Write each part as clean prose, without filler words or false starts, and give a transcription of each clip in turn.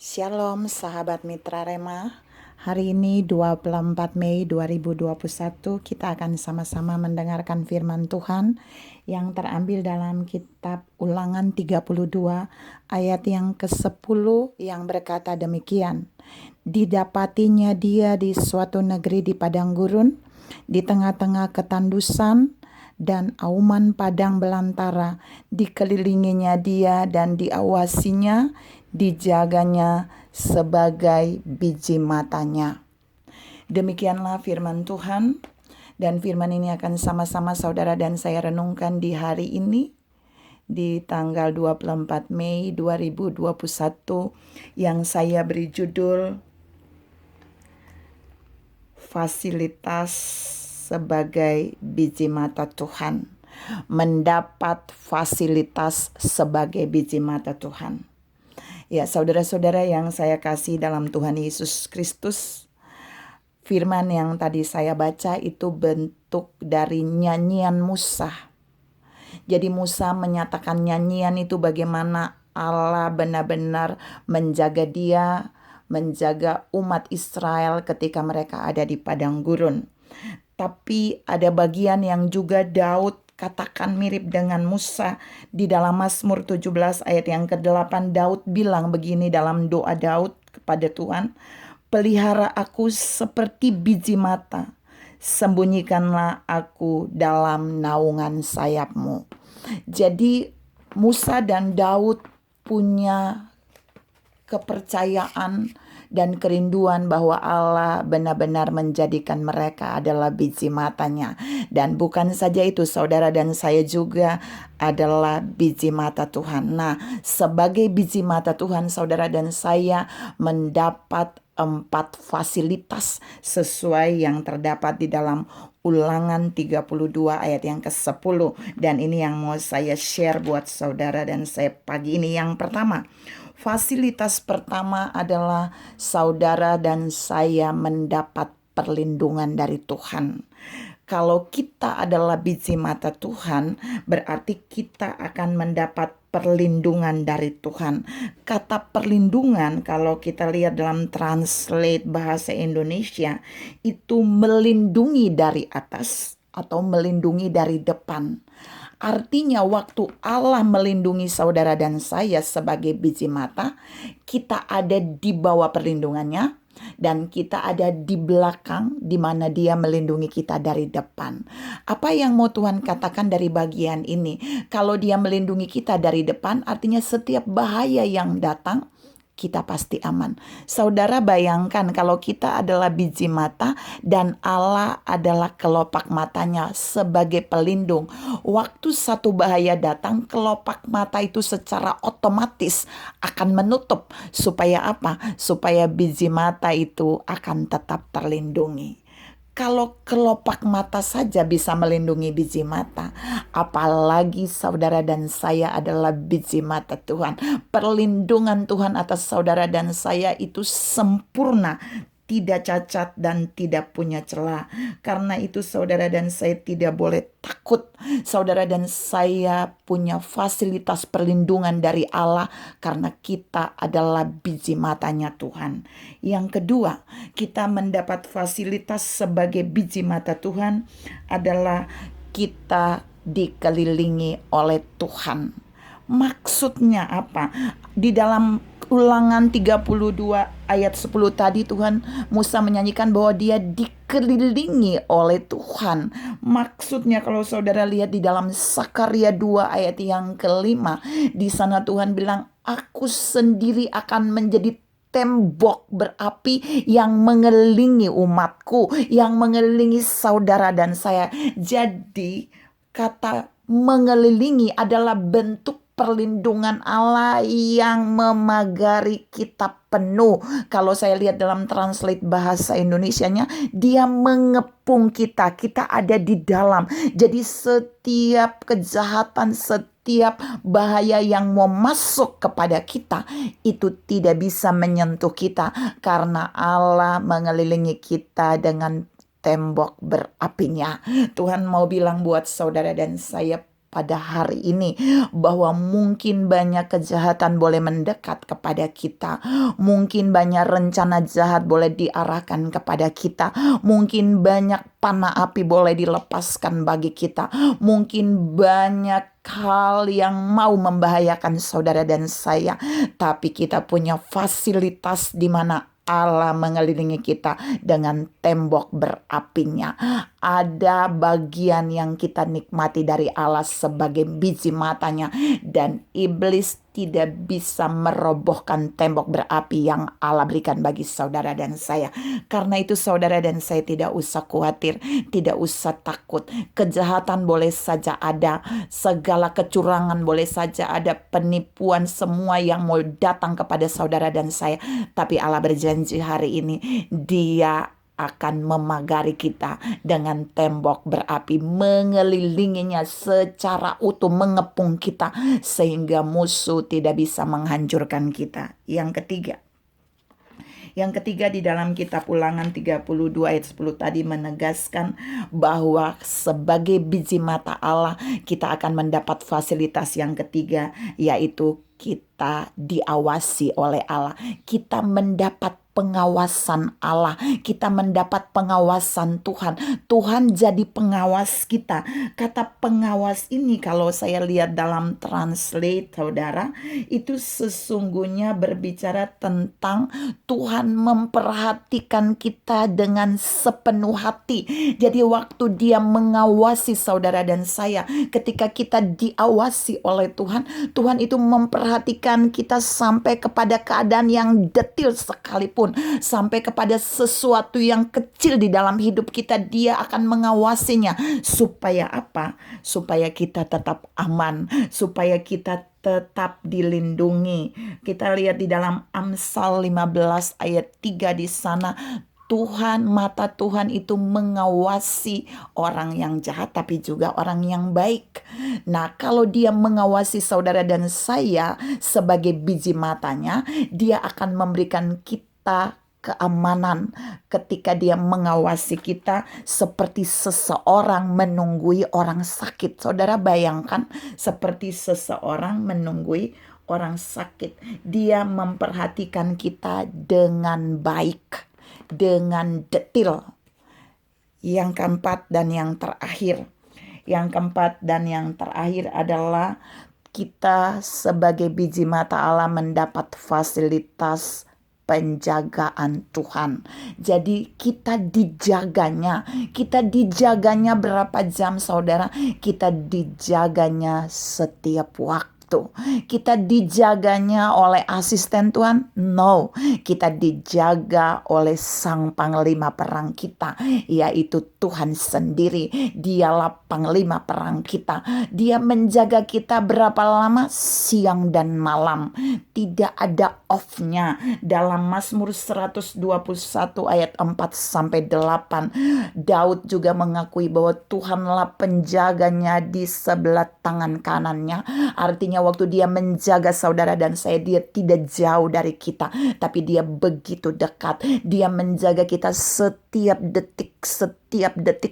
Shalom sahabat Mitra Rema. Hari ini 24 Mei 2021 kita akan sama-sama mendengarkan firman Tuhan yang terambil dalam kitab Ulangan 32 ayat yang ke-10 yang berkata demikian. Didapatinya dia di suatu negeri di padang gurun, di tengah-tengah ketandusan dan auman padang belantara, dikelilinginya dia dan diawasinya, dijaganya sebagai biji matanya. Demikianlah firman Tuhan, dan firman ini akan sama-sama saudara dan saya renungkan di hari ini, di tanggal 24 Mei 2021, yang saya beri judul Fasilitas sebagai biji mata Tuhan. Mendapat fasilitas sebagai biji mata Tuhan. Ya, saudara-saudara yang saya kasih dalam Tuhan Yesus Kristus, firman yang tadi saya baca itu bentuk dari nyanyian Musa. Jadi Musa menyatakan nyanyian itu bagaimana Allah benar-benar menjaga dia, menjaga umat Israel ketika mereka ada di padang gurun. Tapi ada bagian yang juga Daud katakan mirip dengan Musa. Di dalam Mazmur 17 ayat yang ke-8 Daud bilang begini dalam doa Daud kepada Tuhan, "Pelihara aku seperti biji mata, sembunyikanlah aku dalam naungan sayap-Mu." Jadi Musa dan Daud punya kepercayaan dan kerinduan bahwa Allah benar-benar menjadikan mereka adalah biji matanya. Dan bukan saja itu, saudara dan saya juga adalah biji mata Tuhan. Nah, sebagai biji mata Tuhan, saudara dan saya mendapat 4 fasilitas sesuai yang terdapat di dalam Ulangan 32 ayat yang ke-10. Dan ini yang mau saya share buat saudara dan saya pagi ini. Yang pertama, fasilitas pertama adalah saudara dan saya mendapat perlindungan dari Tuhan. Kalau kita adalah biji mata Tuhan, berarti kita akan mendapat perlindungan dari Tuhan. Kata perlindungan, kalau kita lihat dalam translate bahasa Indonesia, itu melindungi dari atas atau melindungi dari depan. Artinya waktu Allah melindungi saudara dan saya sebagai biji mata, kita ada di bawah perlindungannya. Dan kita ada di belakang di mana dia melindungi kita dari depan. Apa yang mau Tuhan katakan dari bagian ini? Kalau dia melindungi kita dari depan, artinya setiap bahaya yang datang, kita pasti aman. Saudara bayangkan kalau kita adalah biji mata dan Allah adalah kelopak matanya sebagai pelindung. Waktu satu bahaya datang, kelopak mata itu secara otomatis akan menutup. Supaya apa? Supaya biji mata itu akan tetap terlindungi. Kalau kelopak mata saja bisa melindungi biji mata, apalagi saudara dan saya adalah biji mata Tuhan. Perlindungan Tuhan atas saudara dan saya itu sempurna, tidak cacat dan tidak punya celah. Karena itu saudara dan saya tidak boleh takut. Saudara dan saya punya fasilitas perlindungan dari Allah karena kita adalah biji matanya Tuhan. Yang kedua, kita mendapat fasilitas sebagai biji mata Tuhan adalah kita dikelilingi oleh Tuhan. Maksudnya apa? Di dalam Ulangan 32 ayat 10 tadi Tuhan Musa menyanyikan bahwa dia dikelilingi oleh Tuhan. Maksudnya kalau saudara lihat di dalam Sakaria 2 ayat yang ke-5, di sana Tuhan bilang, "Aku sendiri akan menjadi tembok berapi yang mengelilingi umatku, yang mengelilingi saudara dan saya." Jadi kata mengelilingi adalah bentuk perlindungan Allah yang memagari kita penuh. Kalau saya lihat dalam translate bahasa Indonesianya, dia mengepung kita. Kita ada di dalam. Jadi setiap kejahatan, setiap bahaya yang mau masuk kepada kita, itu tidak bisa menyentuh kita. Karena Allah mengelilingi kita dengan tembok berapinya. Tuhan mau bilang buat saudara dan saya, pada hari ini, bahwa mungkin banyak kejahatan boleh mendekat kepada kita, mungkin banyak rencana jahat boleh diarahkan kepada kita, mungkin banyak panah api boleh dilepaskan bagi kita, mungkin banyak hal yang mau membahayakan saudara dan saya, tapi kita punya fasilitas di mana Allah mengelilingi kita dengan tembok berapinya. Ada bagian yang kita nikmati dari Allah sebagai biji matanya, dan iblis tidak bisa merobohkan tembok berapi yang Allah berikan bagi saudara dan saya. Karena itu saudara dan saya tidak usah khawatir, tidak usah takut. Kejahatan boleh saja ada, segala kecurangan boleh saja ada, penipuan semua yang mau datang kepada saudara dan saya. Tapi Allah berjanji hari ini Dia akan memagari kita dengan tembok berapi, mengelilinginya secara utuh, mengepung kita sehingga musuh tidak bisa menghancurkan kita. Yang ketiga di dalam kitab Ulangan 32 ayat 10 tadi menegaskan bahwa sebagai biji mata Allah kita akan mendapat fasilitas yang ketiga, yaitu kita diawasi oleh Allah. Kita mendapat pengawasan Allah, kita mendapat pengawasan Tuhan. Tuhan jadi pengawas kita. Kata pengawas ini kalau saya lihat dalam translate saudara, itu sesungguhnya berbicara tentang Tuhan memperhatikan kita dengan sepenuh hati. Jadi waktu Dia mengawasi saudara dan saya, ketika kita diawasi oleh Tuhan, Tuhan itu memperhatikan kita sampai kepada keadaan yang detil sekalipun, sampai kepada sesuatu yang kecil di dalam hidup kita, Dia akan mengawasinya. Supaya apa? Supaya kita tetap aman, supaya kita tetap dilindungi. Kita lihat di dalam Amsal 15 ayat 3 di sana, mata Tuhan itu mengawasi orang yang jahat tapi juga orang yang baik. Nah, kalau Dia mengawasi saudara dan saya sebagai biji matanya, Dia akan memberikan kita keamanan ketika Dia mengawasi kita, seperti seseorang menunggui orang sakit. Saudara bayangkan, seperti seseorang menunggui orang sakit. Dia memperhatikan kita dengan baik, dengan detil. Yang keempat dan yang terakhir adalah kita sebagai biji mata Allah mendapat fasilitas penjagaan Tuhan. Jadi kita dijaganya berapa jam saudara? Kita dijaganya setiap waktu. Kita dijaganya oleh asisten Tuhan? No, kita dijaga oleh Sang Panglima Perang kita, yaitu Tuhan sendiri. Dialah Panglima Perang kita. Dia menjaga kita berapa lama? Siang dan malam. Tidak ada off-nya. Dalam Mazmur 121 ayat 4-8, Daud juga mengakui bahwa Tuhanlah penjaganya di sebelah tangan kanannya. Artinya waktu Dia menjaga saudara dan saya, Dia tidak jauh dari kita, tapi Dia begitu dekat. Dia menjaga kita setiap detik,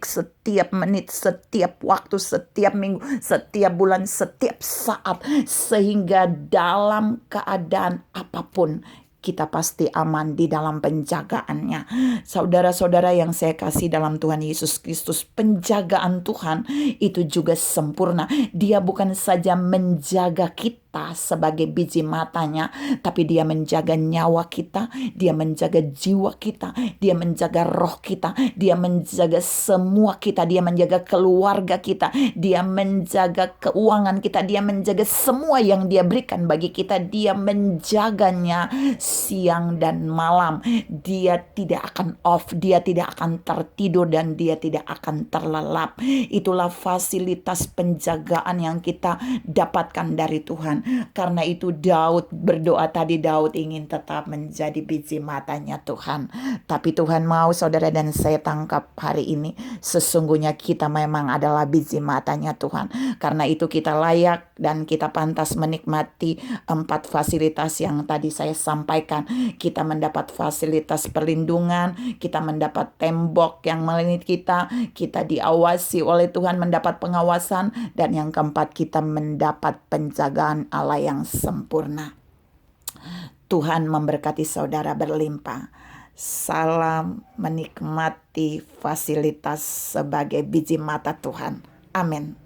setiap menit, setiap waktu, setiap minggu, setiap bulan, setiap saat, sehingga dalam keadaan apapun kita pasti aman di dalam penjagaannya. Saudara-saudara yang saya kasih dalam Tuhan Yesus Kristus, penjagaan Tuhan itu juga sempurna. Dia bukan saja menjaga kita sebagai biji matanya, tapi Dia menjaga nyawa kita, Dia menjaga jiwa kita, Dia menjaga roh kita, Dia menjaga semua kita, Dia menjaga keluarga kita, Dia menjaga keuangan kita, Dia menjaga semua yang Dia berikan bagi kita. Dia menjaganya siang dan malam. Dia tidak akan off, Dia tidak akan tertidur, dan Dia tidak akan terlelap. Itulah fasilitas penjagaan yang kita dapatkan dari Tuhan. Karena itu Daud berdoa tadi, Daud ingin tetap menjadi biji matanya Tuhan. Tapi Tuhan mau saudara dan saya tangkap hari ini, sesungguhnya kita memang adalah biji matanya Tuhan. Karena itu kita layak dan kita pantas menikmati 4 fasilitas yang tadi saya sampaikan. Kita mendapat fasilitas perlindungan, kita mendapat tembok yang melindungi kita diawasi oleh Tuhan, mendapat pengawasan, dan yang keempat kita mendapat penjagaan Allah yang sempurna. Tuhan memberkati saudara berlimpah. Salam menikmati fasilitas sebagai biji mata Tuhan. Amin.